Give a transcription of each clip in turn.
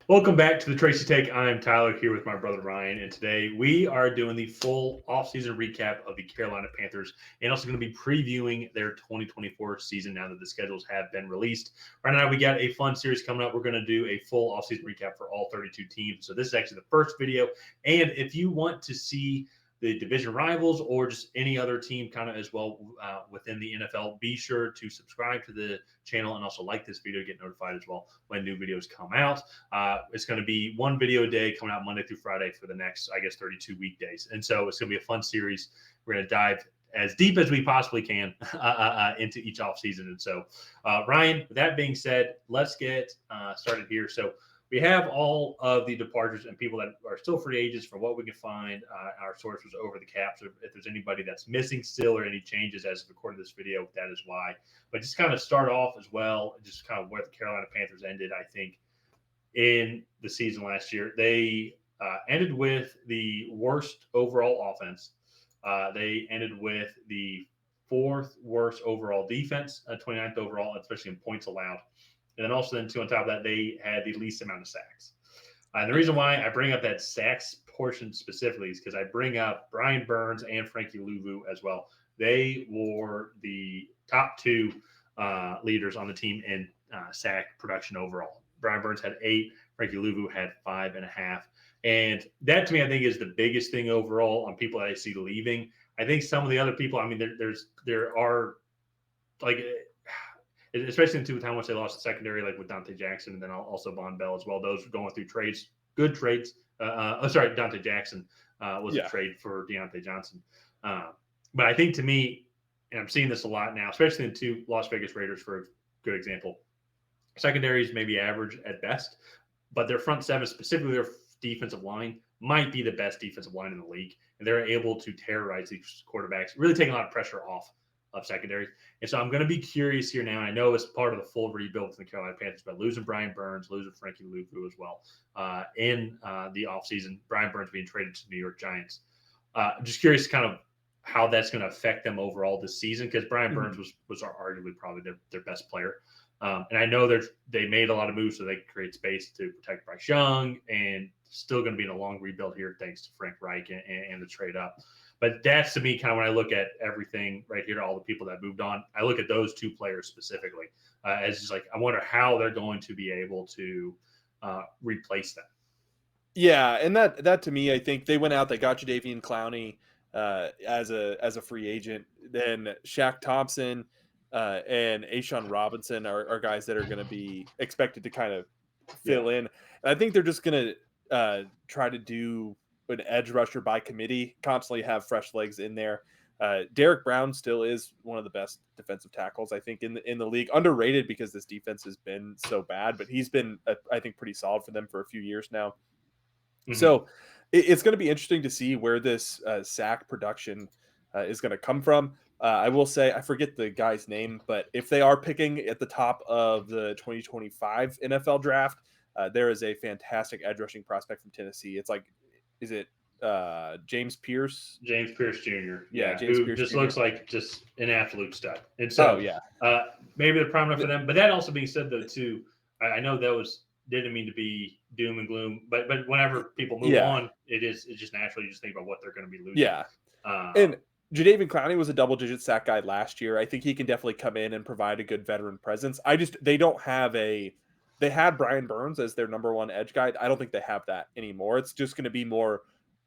Welcome back to the Tracy Take. I'm Tyler here with my brother Ryan, and today we are doing the full offseason recap of the Carolina Panthers and also going to be previewing their 2024 season now that the schedules have been released. Right now, we got a fun series coming up. We're going to do a full offseason recap for all 32 teams. So, this is actually the first video. And if you want to see the division rivals or just any other team kind of as well within the NFL, be sure to subscribe to the channel and also like this video, get notified as well when new videos come out. It's going to be one video a day coming out Monday through Friday for the next, I guess, 32 weekdays. And so it's going to be a fun series. We're going to dive as deep as we possibly can into each offseason. And so, Ryan, with that being said, let's get started here. So we have all of the departures and people that are still free agents from what we can find. Our sources over the cap. So if there's anybody that's missing still or any changes as of recording this video, that is why. But just kind of start off as well, just kind of where the Carolina Panthers ended, I think, in the season last year. They ended with the worst overall offense. They ended with the fourth worst overall defense, 29th overall, especially in points allowed. And then also, then too, on top of that, they had the least amount of sacks. And the reason why I bring up that sacks portion specifically is because I bring up Brian Burns and Frankie Louvu as well. They were the top two leaders on the team in sack production overall. Brian Burns had 8. Frankie Louvu had 5.5. And that to me, I think, is the biggest thing overall on people that I see leaving. I think some of the other people, I mean, there are like, especially into how much they lost the secondary, like with Dante Jackson and then also Von Bell as well. Those are going through trades, good trades. Dante Jackson was a trade for Deontay Johnson. But I think to me, and I'm seeing this a lot now, especially in two Las Vegas Raiders for a good example. Secondaries may be average at best, but their front seven, specifically their defensive line, might be the best defensive line in the league. And they're able to terrorize these quarterbacks, really taking a lot of pressure off of secondary. And so I'm going to be curious here now. And I know it's part of the full rebuild for the Carolina Panthers, but losing Brian Burns, losing Frankie Louvu as well in the offseason, Brian Burns being traded to the New York Giants. I'm just curious kind of how that's going to affect them overall this season, because Brian Burns was arguably probably their best player. And I know they made a lot of moves so they could create space to protect Bryce Young, and still going to be in a long rebuild here thanks to Frank Reich and the trade up. But that's, to me, kind of when I look at everything right here, all the people that moved on, I look at those two players specifically as just like, I wonder how they're going to be able to replace them. Yeah, and that to me, I think they went out, they got Jadeveon Clowney as a free agent. Then Shaq Thompson and Ashawn Robinson are guys that are going to be expected to kind of fill in. And I think they're just going to try to do an edge rusher by committee, constantly have fresh legs in there. Derek Brown still is one of the best defensive tackles, I think, in the league. Underrated because this defense has been so bad, but he's been, I think, pretty solid for them for a few years now. Mm-hmm. So it's going to be interesting to see where this sack production is going to come from. I will say, I forget the guy's name, but if they are picking at the top of the 2025 NFL draft, there is a fantastic edge rushing prospect from Tennessee. It's like, is it James Pierce? James Pierce Jr. Yeah, James Pierce just Jr. looks like just an absolute stud. And so, maybe they're prime enough for them. But that also being said, though, too, I know that didn't mean to be doom and gloom, but whenever people move on, it's just natural. You just think about what they're going to be losing. Yeah, and Jadeveon Clowney was a double-digit sack guy last year. I think he can definitely come in and provide a good veteran presence. They don't have they had Brian Burns as their number one edge guy. I don't think they have that anymore. It's just going to be more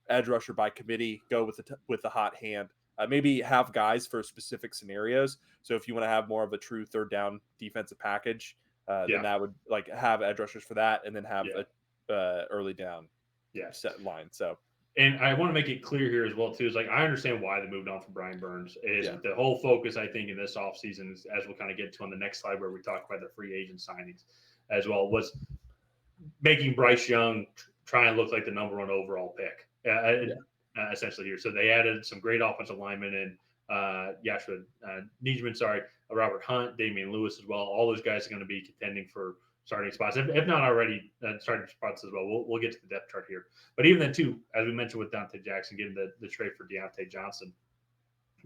edge rusher by committee, go with the hot hand. Maybe have guys for specific scenarios. So if you want to have more of a true third down defensive package, then that would like have edge rushers for that, and then have a early down set line. So. And I want to make it clear here as well, too, is like, I understand why they moved on from Brian Burns. The whole focus, I think, in this offseason, as we'll kind of get to on the next slide where we talk about the free agent signings as well, was making Bryce Young try and look like the number one overall pick, essentially here. So they added some great offensive linemen in Yashua Nijman, Robert Hunt, Damian Lewis as well. All those guys are going to be contending for starting spots, if not already starting spots as well. We'll get to the depth chart here. But even then, too, as we mentioned with Dante Jackson, getting the trade for Deontay Johnson,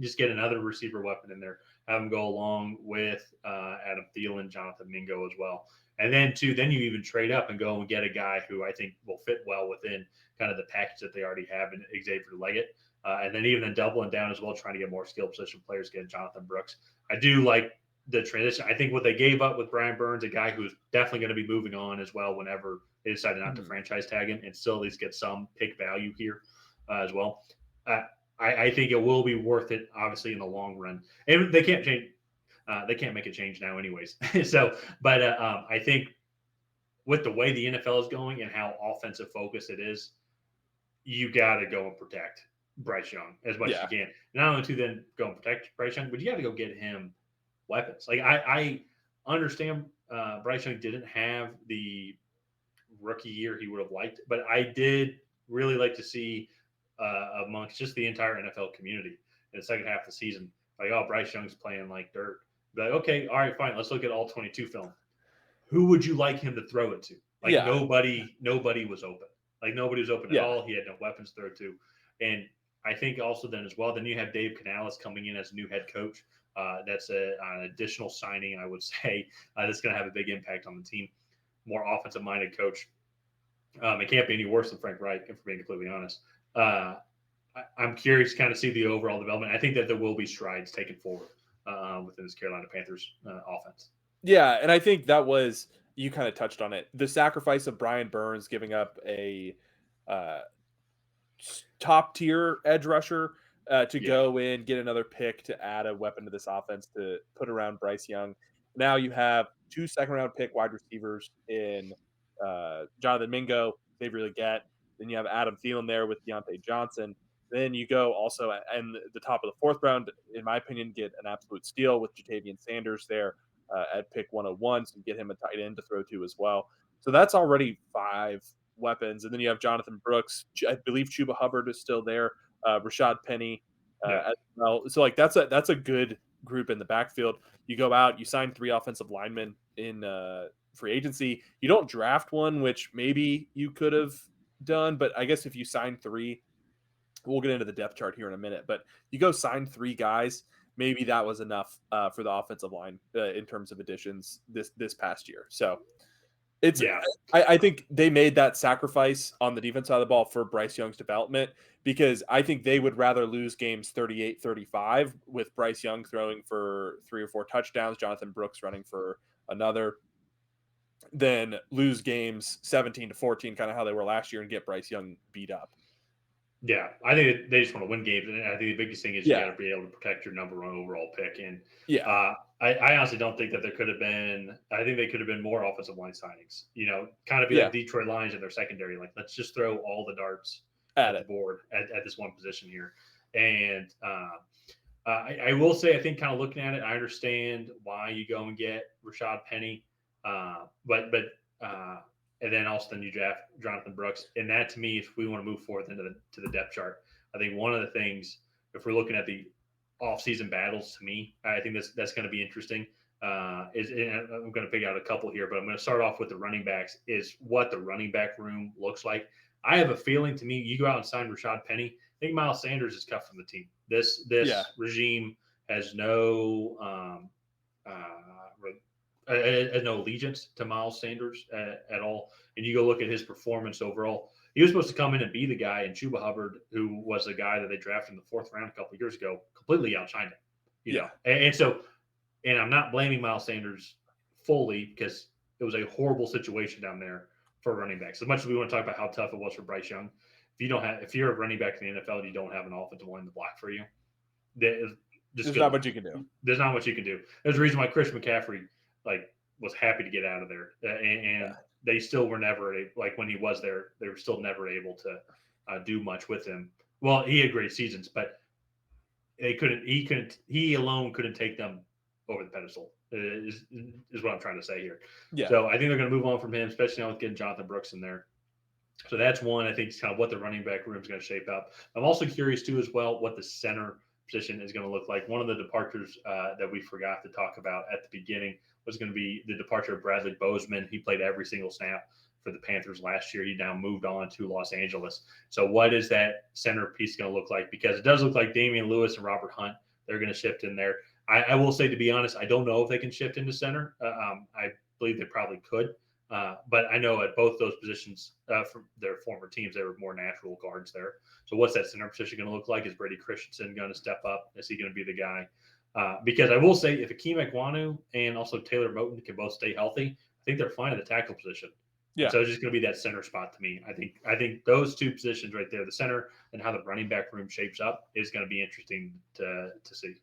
just get another receiver weapon in there, have him go along with Adam Thielen, Jonathan Mingo as well. And then you even trade up and go and get a guy who I think will fit well within kind of the package that they already have in Xavier Leggett. And then even then doubling down as well, trying to get more skill position players, get Jonathan Brooks. I do like the transition. I think what they gave up with Brian Burns, a guy who's definitely going to be moving on as well whenever they decided not to franchise tag him and still at least get some pick value here as well. I think it will be worth it, obviously, in the long run. And they can't change. They can't make a change now, anyways. But I think with the way the NFL is going and how offensive focused it is, you got to go and protect Bryce Young as much as you can. Not only to then go and protect Bryce Young, but you got to go get him weapons. Like I understand Bryce Young didn't have the rookie year he would have liked, but I did really like to see amongst just the entire NFL community in the second half of the season, like, oh, Bryce Young's playing like dirt. But like, okay, all right, fine. Let's look at all 22 film. Who would you like him to throw it to? Like nobody was open. Like nobody was open at all. He had no weapons to throw to. And I think also then as well, then you have Dave Canales coming in as a new head coach. That's an additional signing, I would say, that's going to have a big impact on the team. More offensive-minded coach. It can't be any worse than Frank Reich, if we're being completely honest. I'm curious to kind of see the overall development. I think that there will be strides taken forward within this Carolina Panthers offense. Yeah, and I think that was, you kind of touched on it, the sacrifice of Brian Burns giving up a top-tier edge rusher to go in, get another pick to add a weapon to this offense to put around Bryce Young. Now you have 2 second-round pick wide receivers in Jonathan Mingo, Xavier Leggett. Then you have Adam Thielen there with Deontay Johnson. Then you go also and the top of the 4th round, in my opinion, get an absolute steal with Jatavian Sanders there at pick 101, so you get him a tight end to throw to as well. So that's already 5 weapons. And then you have Jonathan Brooks. I believe Chuba Hubbard is still there. Rashad Penny as well. So like that's a good group in the backfield. You go out, you sign 3 offensive linemen in free agency. You don't draft one, which maybe you could have done, but I guess if you sign 3, we'll get into the depth chart here in a minute, but you go sign 3 guys, maybe that was enough for the offensive line in terms of additions this past year. So I think they made that sacrifice on the defense side of the ball for Bryce Young's development, because I think they would rather lose games 38-35 with Bryce Young throwing for 3 or 4 touchdowns, Jonathan Brooks running for another, than lose games 17-14, kind of how they were last year, and get Bryce Young beat up. Yeah, I think they just want to win games, and I think the biggest thing is you got to be able to protect your number 1 overall pick. And I honestly don't think that there could have been. I think they could have been more offensive line signings. You know, kind of be like Detroit Lions in their secondary. Like, let's just throw all the darts at the board at this one position here. And I will say, I think, kind of looking at it, I understand why you go and get Rashad Penny, and then also then you draft Jonathan Brooks. And that, to me, if we want to move forward into the depth chart, I think one of the things, if we're looking at the offseason battles, to me, I think that's going to be interesting. And I'm going to pick out a couple here, but I'm going to start off with the running backs, is what the running back room looks like. I have a feeling, to me, you go out and sign Rashad Penny, I think Miles Sanders is cut from the team. This regime has no allegiance to Miles Sanders at all. And you go look at his performance overall. He was supposed to come in and be the guy, and Chuba Hubbard, who was the guy that they drafted in the 4th round a couple of years ago, completely outshined him. You know? And I'm not blaming Miles Sanders fully, because it was a horrible situation down there for running backs. As much as we want to talk about how tough it was for Bryce Young, if you're a running back in the NFL and you don't have an offensive line to block for you, there's not much you can do. There's not much you can do. There's a reason why Chris McCaffrey was happy to get out of there, and they still were never when he was there, they were still never able to do much with him. Well, he had great seasons, but he alone couldn't take them over the pedestal. Is what I'm trying to say here. Yeah. So I think they're going to move on from him, especially now with getting Jonathan Brooks in there. So that's one. I think is kind of what the running back room is going to shape up. I'm also curious too, as well, what the center position is going to look like. One of the departures that we forgot to talk about at the beginning was going to be the departure of Bradley Bozeman. He played every single snap for the Panthers last year. He now moved on to Los Angeles. So what is that center piece going to look like? Because it does look like Damian Lewis and Robert Hunt, they're going to shift in there. I will say, to be honest, I don't know if they can shift into center. I believe they probably could. But I know at both those positions from their former teams, they were more natural guards there. So what's that center position going to look like? Is Brady Christensen going to step up? Is he going to be the guy? Because I will say, if Akeem Ekwonu and also Taylor Moton can both stay healthy, I think they're fine at the tackle position. Yeah. And so it's just going to be that center spot to me. I think those two positions right there, the center and how the running back room shapes up, is going to be interesting to see.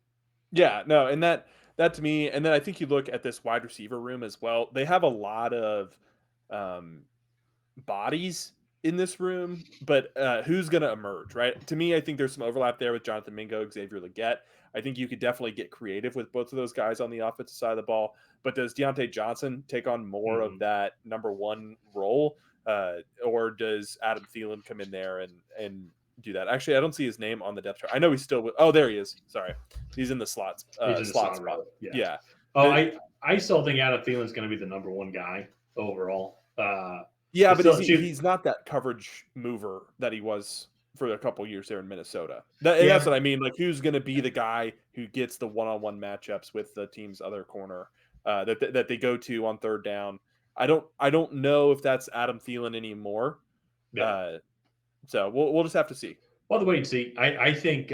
Yeah, no, and that to me, and then I think you look at this wide receiver room as well. They have a lot of um, bodies in this room, but who's going to emerge, right? To me, I think there's some overlap there with Jonathan Mingo, Xavier Legette. I think you could definitely get creative with both of those guys on the offensive side of the ball. But does Deontay Johnson take on more of that number one role, or does Adam Thielen come in there and do that? Actually, I don't see his name on the depth chart. I know he's still. Oh, there he is. Sorry, he's in the slots. He's in the slot spot. row. Yeah. Oh, I still think Adam Thielen's going to be the number one guy overall. Yeah, but he's not that coverage mover that he was for a couple years there in Minnesota. That's what I mean. Like, who's going to be the guy who gets the one-on-one matchups with the team's other corner that they go to on third down? I don't know if that's Adam Thielen anymore. Yeah. So we'll just have to see. Well, the wait and see. I think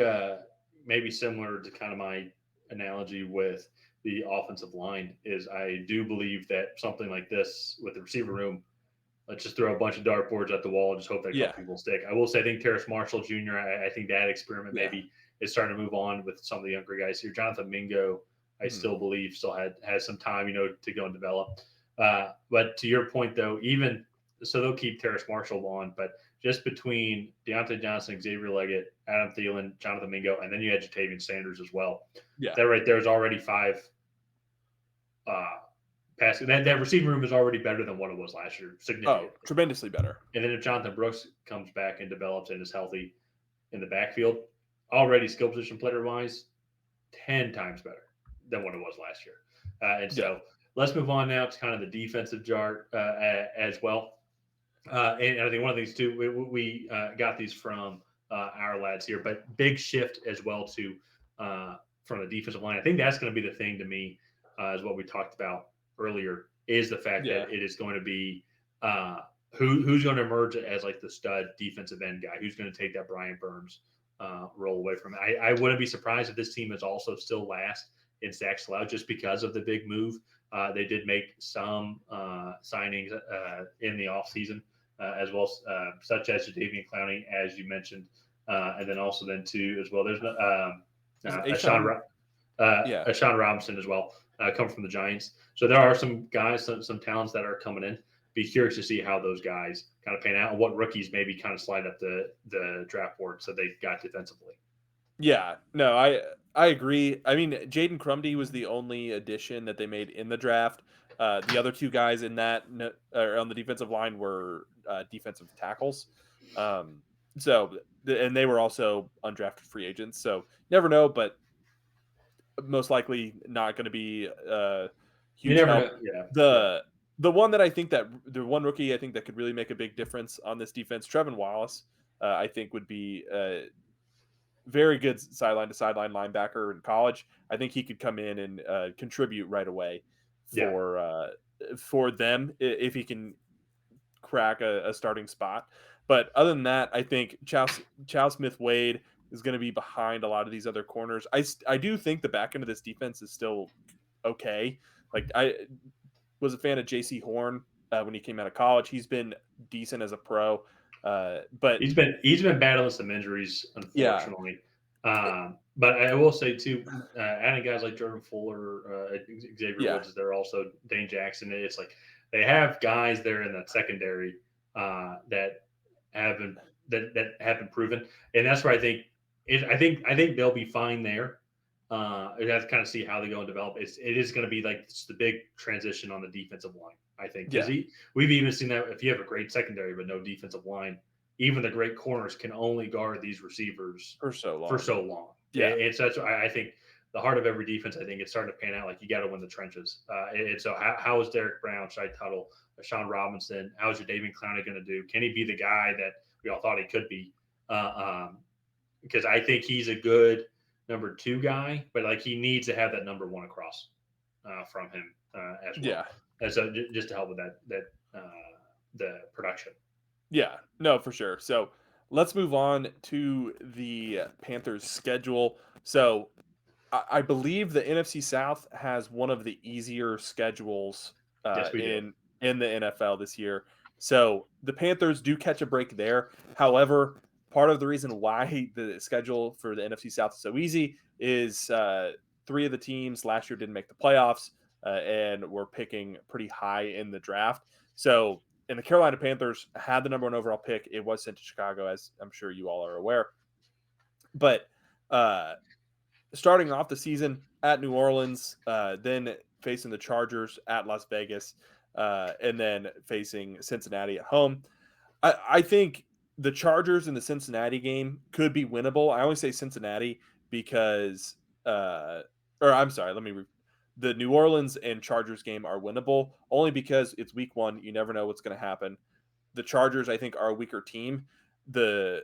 maybe similar to kind of my analogy with the offensive line is, I do believe that something like this with the receiver room, let's just throw a bunch of dartboards at the wall and just hope that a couple people stick. I will say, I think Terrace Marshall Jr., I think that experiment maybe is starting to move on with some of the younger guys here. Jonathan Mingo, I still believe, still has some time, to go and develop. But to your point, though, even so, they'll keep Terrace Marshall on, but just between Deontay Johnson, Xavier Leggett, Adam Thielen, Jonathan Mingo, and then you had Jatavian Sanders as well. Yeah, that right there is already 5 passing. That receiving room is already better than what it was last year. Significantly. Oh, tremendously better. And then if Jonathan Brooks comes back and develops and is healthy in the backfield, already skill position player wise, 10 times better than what it was last year. So let's move on now to kind of the defensive chart as well. And I think one of these two, we got these from our lads here, but big shift as well to from the defensive line. I think that's going to be the thing to me, is what we talked about earlier, is the fact that it is going to be who's going to emerge as like the stud defensive end guy, who's going to take that Brian Burns role away from it. I wouldn't be surprised if this team is also still last in sacks allowed, just because of the big move. They did make some signings in the offseason, as well, such as Jadeveon Clowney, as you mentioned, and then also too as well. There's Ashawn Robinson as well, come from the Giants. So there are some guys, some talents that are coming in. Be curious to see how those guys kind of pan out, and what rookies maybe kind of slide up the draft board so they got defensively. Yeah, no, I agree. I mean, Jaden Crumdy was the only addition that they made in the draft. The other two guys in that on the defensive line were defensive tackles. And they were also undrafted free agents. So never know, but most likely not going to be huge help. The one that I think that the one rookie I think that could really make a big difference on this defense, Trevin Wallace, I think would be very good sideline to sideline linebacker in college. I think he could come in and contribute right away for them if he can crack a starting spot. But other than that, I think Chow Smith Wade is going to be behind a lot of these other corners. I do think the back end of this defense is still okay. Like, I was a fan of J.C. Horn when he came out of college. He's been decent as a pro. But he's been battling some injuries, unfortunately. But I will say too, adding guys like Jordan Fuller, Xavier Woods is there, also Dane Jackson. It's like they have guys there in that secondary that haven't proven, and that's where I think they'll be fine there. You have to kind of see how they go and develop. It is going to be like the big transition on the defensive line, I think, because we've even seen that if you have a great secondary but no defensive line, even the great corners can only guard these receivers for so long. Yeah, and so that's why I think the heart of every defense, I think it's starting to pan out. Like, you got to win the trenches. And so how is Derek Brown, Shai Tuttle, Sean Robinson? How is Jadeveon Clowney going to do? Can he be the guy that we all thought he could be? Because I think he's a good number 2 guy, but like he needs to have that number 1 across from him as Yeah. well. And so just to help with the production. Yeah, no, for sure. So let's move on to the Panthers schedule. So I believe the NFC South has one of the easier schedules Yes, we do. in the NFL this year. So the Panthers do catch a break there. However, part of the reason why the schedule for the NFC South is so easy is three of the teams last year didn't make the playoffs and were picking pretty high in the draft. So and the Carolina Panthers had the number 1 overall pick. It was sent to Chicago, as I'm sure you all are aware. But starting off the season at New Orleans, then facing the Chargers at Las Vegas, and then facing Cincinnati at home. I think the Chargers in the Cincinnati game could be winnable. I only say Cincinnati because, or I'm sorry, the New Orleans and Chargers game are winnable only because it's week 1. You never know what's going to happen. The Chargers, I think, are a weaker team. The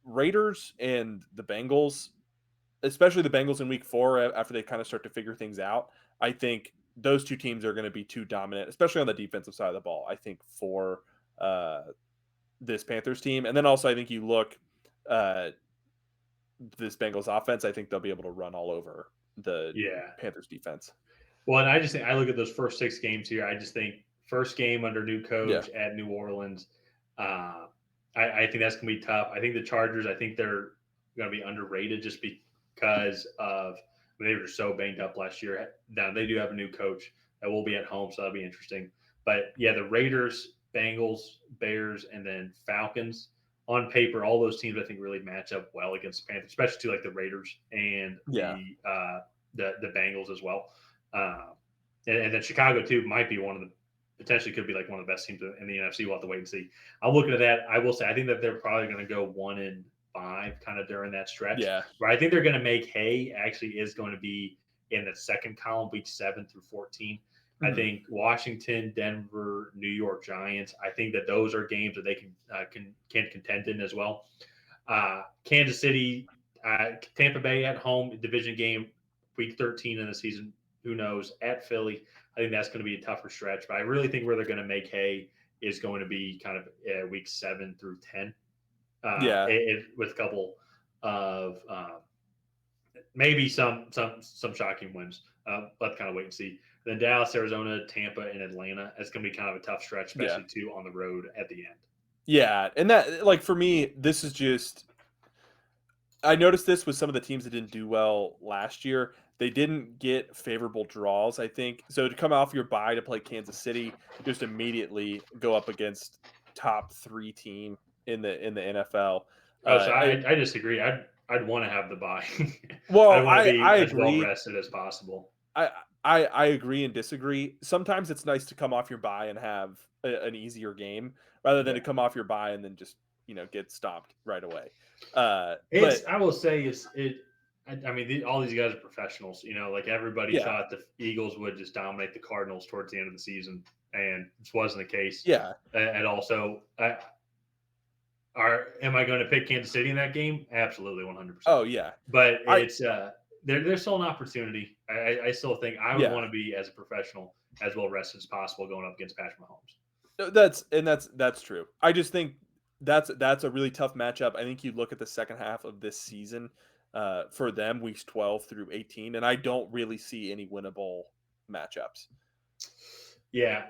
Raiders and the Bengals, especially the Bengals in week 4, after they kind of start to figure things out, I think those two teams are going to be too dominant, especially on the defensive side of the ball, I think, for this Panthers team. And then also, I think you look uh, this Bengals offense, I think they'll be able to run all over the Yeah. Panthers defense. Well, and I just think I look at those first 6 games here. I just think first game under new Yeah. coach at New Orleans. Uh, I think that's going to be tough. I think the Chargers. I think they're going to be underrated just because of they were so banged up last year. Now they do have a new coach that will be at home, so that'll be interesting. But yeah, the Raiders, Bengals, Bears, and then Falcons. On paper, all those teams I think really match up well against the Panthers, especially to like the Raiders and Yeah. the Bengals as well. Uh, and then Chicago too might be one of the potentially could be like one of the best teams in the NFC. We'll have to wait and see. I'm looking at that. I will say I think that they're probably going to go 1-5 kind of during that stretch. Yeah. Where I think they're going to make hay actually is going to be in the second column, week 7 through 14. I Mhm. think Washington, Denver, New York Giants. I think that those are games that they can contend in as well. Kansas City, Tampa Bay at home, division game, week 13 in the season. Who knows? At Philly, I think that's going to be a tougher stretch. But I really think where they're going to make hay is going to be kind of week 7 through 10, Yeah. with a couple of maybe some shocking wins. Let's kind of wait and see. Then Dallas, Arizona, Tampa, and Atlanta. It's going to be kind of a tough stretch, Yeah. especially too on the road at the end. Yeah. And that, like, for me, this is just, I noticed this with some of the teams that didn't do well last year. They didn't get favorable draws, I think. So to come off your bye to play Kansas City, just immediately go up against top 3 team in the NFL. Oh, so I I disagree. I'd want to have the bye. well, I'd want to be I as well agree. rested as possible. I I agree and disagree. Sometimes it's nice to come off your bye and have an easier game rather than to Yeah, come off your bye and then just get stopped right away. it's. But I will say it's it. I mean, all these guys are professionals. Like everybody yeah, thought the Eagles would just dominate the Cardinals towards the end of the season, and this wasn't the case. yeah, And also, am I going to pick Kansas City in that game? Absolutely, 100%. oh yeah, But I it's there's still an opportunity. I still think I would yeah. want to be as a professional as well rested as possible going up against Patrick Mahomes. No, that's true. I just think that's a really tough matchup. I think you look at the second half of this season for them, weeks 12 through 18, and I don't really see any winnable matchups. Yeah,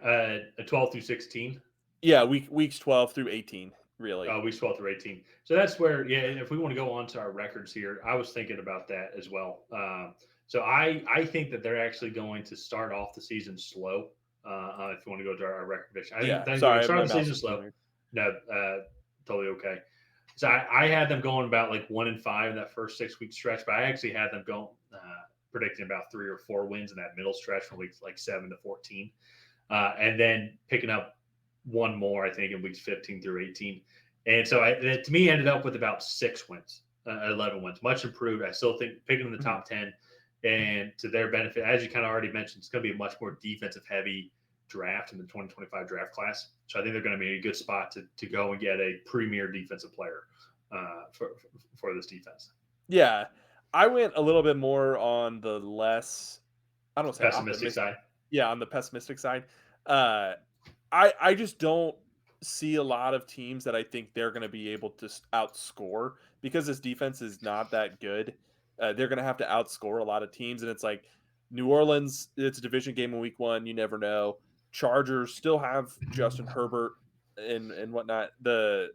a 12 through 16. Yeah, weeks 12 through 18, really. Weeks 12 through 18. So that's where, yeah, if we want to go on to our records here, I was thinking about that as well. So I think that they're actually going to start off the season slow. If you want to go to our record prediction, I think Yeah, they're going to sorry, start my the mouse season is being slow. weird. No, totally okay. So I had them going about like 1-5 in that first 6 week stretch, but I actually had them going predicting about 3 or 4 wins in that middle stretch from weeks like 7 to 14, and then picking up one more, I think, in weeks 15 through 18. And so it, to me, ended up with about 6 wins, 11 wins, much improved. I still think picking in the Mhm. top 10, and to their benefit, as you kind of already mentioned, it's going to be a much more defensive heavy draft in the 2025 draft class. So I think they're going to be in a good spot to go and get a premier defensive player for this defense. Yeah, I went a little bit more on the less, I don't want to say Pessimistic optimistic. side. Yeah, on the pessimistic side. Uh, I just don't see a lot of teams that I think they're going to be able to outscore because this defense is not that good. They're going to have to outscore a lot of teams, and it's like New Orleans. It's a division game in week 1. You never know. Chargers still have Justin Herbert and whatnot. The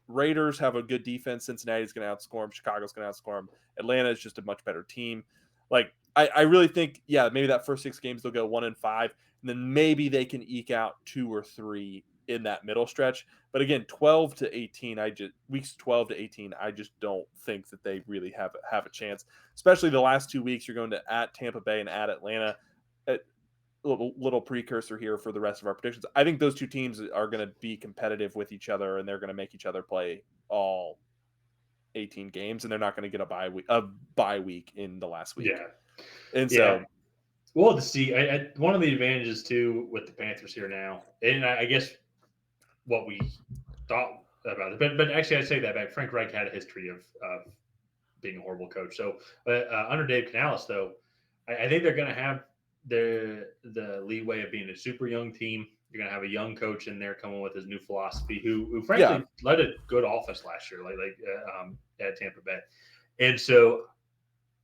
Raiders have a good defense. Cincinnati's going to outscore them. Chicago's going to outscore them. Atlanta is just a much better team. Like I really think, yeah, maybe that first 6 games they'll go 1-5, and then maybe they can eke out 2 or 3 in that middle stretch. But again, 12 to 18, weeks 12 to 18, I just don't think that they really have a chance. Especially the last 2 weeks, you're going to at Tampa Bay and at Atlanta. A little precursor here for the rest of our predictions. I think those 2 teams are going to be competitive with each other, and they're going to make each other play all 18 games, and they're not going to get a bye week in the last week. Yeah. And Yeah. so Well, to see, one of the advantages too with the Panthers here now, and I guess what we thought about it, but actually I'd say that back. Frank Reich had a history of being a horrible coach. So under Dave Canales, though, I think they're going to have the leeway of being a super young team. You're going to have a young coach in there coming with his new philosophy, who frankly led a good offense last year, like at Tampa Bay, and so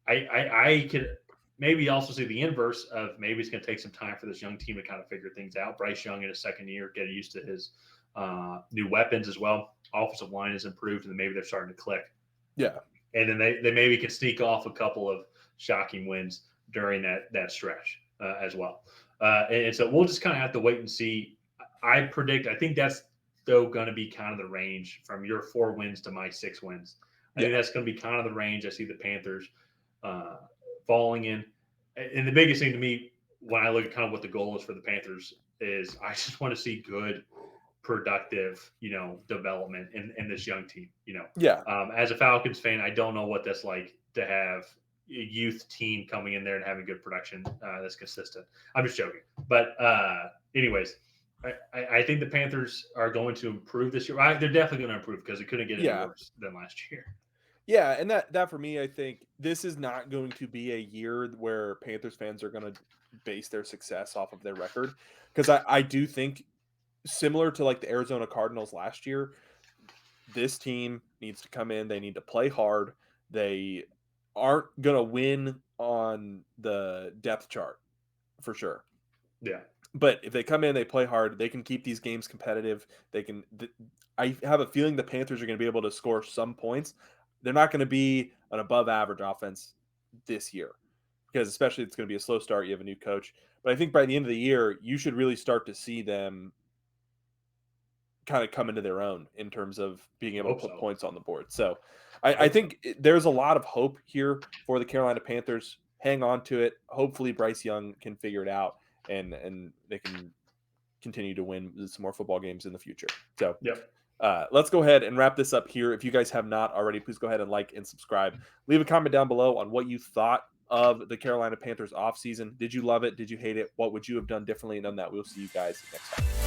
I could maybe also see the inverse of maybe it's going to take some time for this young team to kind of figure things out. Bryce Young in his second year, getting used to his new weapons as well. Offensive line has improved, and then maybe they're starting to click. Yeah. And then they maybe can sneak off a couple of shocking wins during that stretch as well. And so we'll just kind of have to wait and see. I think that's though going to be kind of the range from your 4 wins to my 6 wins. I think that's going to be kind of the range I see the Panthers falling in. And the biggest thing to me when I look at kind of what the goal is for the Panthers is I just want to see good, productive, development in this young team. As a Falcons fan, I don't know what that's like to have a youth team coming in there and having good production that's consistent. I'm just joking, but anyways, I think the Panthers are going to improve this year. They're definitely going to improve because it couldn't get any worse than last year. Yeah, and that for me, I think this is not going to be a year where Panthers fans are going to base their success off of their record, because I do think, similar to like the Arizona Cardinals last year, this team needs to come in. They need to play hard. They aren't going to win on the depth chart for sure. Yeah. But if they come in, they play hard, they can keep these games competitive. I have a feeling the Panthers are going to be able to score some points. They're not going to be an above average offense this year, because especially it's going to be a slow start. You have a new coach, but I think by the end of the year, you should really start to see them kind of come into their own in terms of being able to put points on the board. So I think there's a lot of hope here for the Carolina Panthers. Hang on to it. Hopefully Bryce Young can figure it out and they can continue to win some more football games in the future. So let's go ahead and wrap this up here. If you guys have not already, please go ahead and like and subscribe. Leave a comment down below on what you thought of the Carolina Panthers offseason. Did you love it? Did you hate it? What would you have done differently? And on that, we'll see you guys next time.